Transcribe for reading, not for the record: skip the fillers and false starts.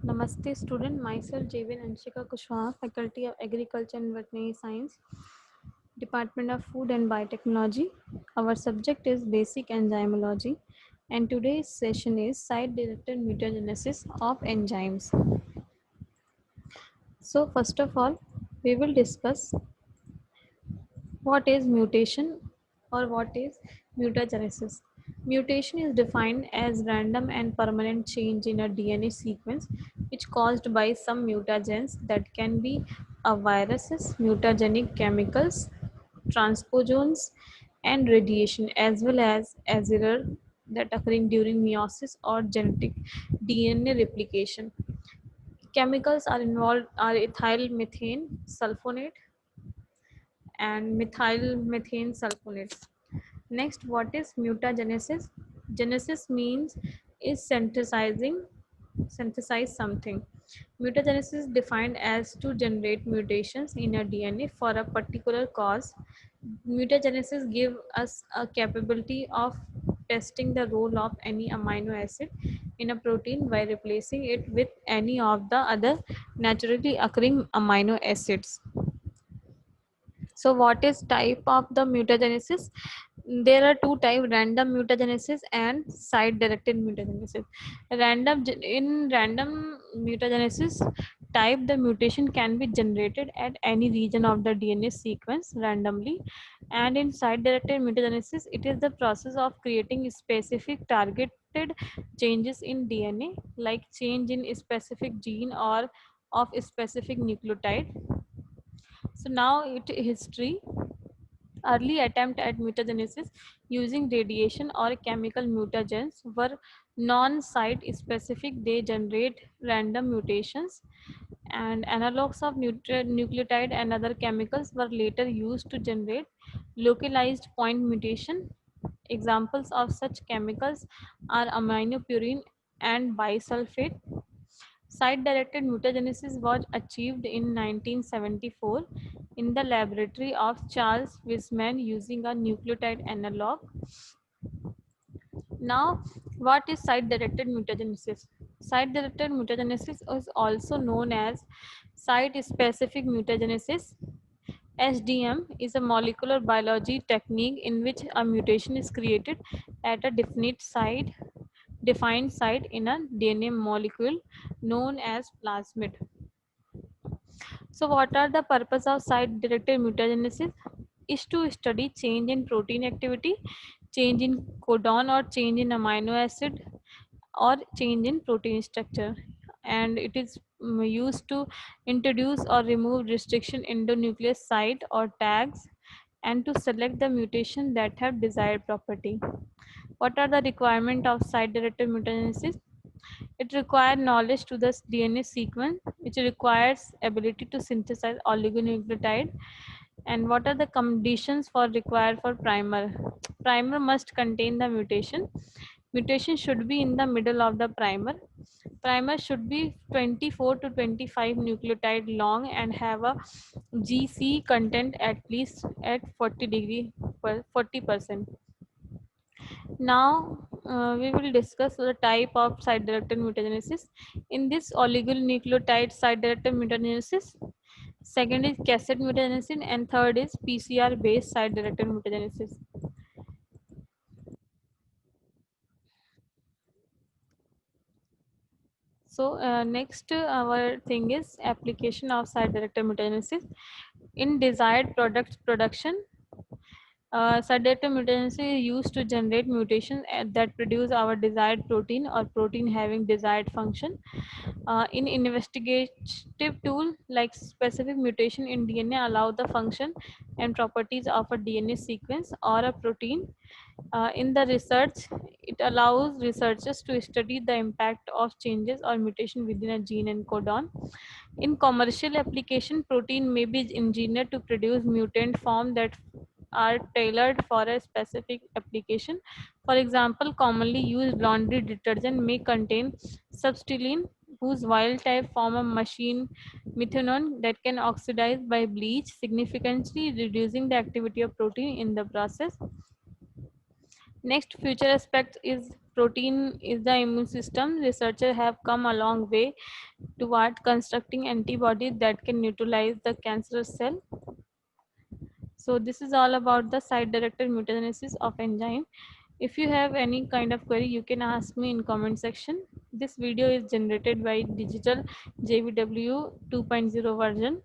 Namaste student, myself Jevin Anshika Kushwaha, Faculty of Agriculture and Veterinary Science, Department of Food and Biotechnology. Our subject is Basic Enzymology and today's session is Site-Directed Mutagenesis of Enzymes. So first of all, we will discuss what is mutation or what is mutagenesis. Mutation is defined as random and permanent change in a DNA sequence which caused by some mutagens that can be a viruses, mutagenic chemicals, transposones and radiation as well as error that occurring during meiosis or genetic DNA replication. Chemicals are involved are ethyl methane sulfonate and methyl methane sulfonates. Next, what is mutagenesis? Genesis means is synthesize something. Mutagenesis is defined as to generate mutations in a DNA for a particular cause. Mutagenesis give us a capability of testing the role of any amino acid in a protein by replacing it with any of the other naturally occurring amino acids. So what is type of the mutagenesis? There are two types: random mutagenesis and site directed mutagenesis. In random mutagenesis type, the mutation can be generated at any region of the DNA sequence randomly, and in site directed mutagenesis it is the process of creating specific targeted changes in DNA, like change in a specific gene or of a specific nucleotide. So now it history. Early attempt at mutagenesis using radiation or chemical mutagens were non-site specific. They generate random mutations, and analogs of nucleotide and other chemicals were later used to generate localized point mutation. Examples of such chemicals are aminopurine and bisulfate. Site-directed mutagenesis was achieved in 1974 in the laboratory of Charles Wiseman using a nucleotide analog. Now, what is site-directed mutagenesis? Site-directed mutagenesis is also known as site-specific mutagenesis. SDM is a molecular biology technique in which a mutation is created at a defined site in a DNA molecule known as plasmid. So what are the purpose of site-directed mutagenesis? Is to study change in protein activity, change in codon or change in amino acid or change in protein structure. And it is used to introduce or remove restriction endonuclease site or tags and to select the mutation that have desired property. What are the requirement of site-directed mutagenesis? It requires knowledge to the DNA sequence, which requires ability to synthesize oligonucleotide. And what are the conditions for required for primer? Primer must contain the mutation. Mutation should be in the middle of the primer. Primer should be 24 to 25 nucleotide long and have a GC content at least at 40%. Now we will discuss the type of site-directed mutagenesis. In this oligonucleotide site-directed mutagenesis, second is cassette mutagenesis, and third is PCR-based site-directed mutagenesis. So next our thing is application of site-directed mutagenesis in desired products production. Site-directed mutagenesis is used to generate mutations that produce our desired protein or protein having desired function. In investigative tool like specific mutation in DNA allow the function and properties of a DNA sequence or a protein. In the research, it allows researchers to study the impact of changes or mutation within a gene and codon. In commercial application, protein may be engineered to produce mutant form that are tailored for a specific application. For example, commonly used laundry detergent may contain substituent whose wild type form a machine methanol that can oxidize by bleach, significantly reducing the activity of protein in the process. Next future aspect is protein is the immune system, researchers have come a long way toward constructing antibodies that can neutralize the cancerous cell. So this is all about the site-directed mutagenesis of enzyme. If you have any kind of query, you can ask me in comment section. This video is generated by Digital JVW 2.0 version.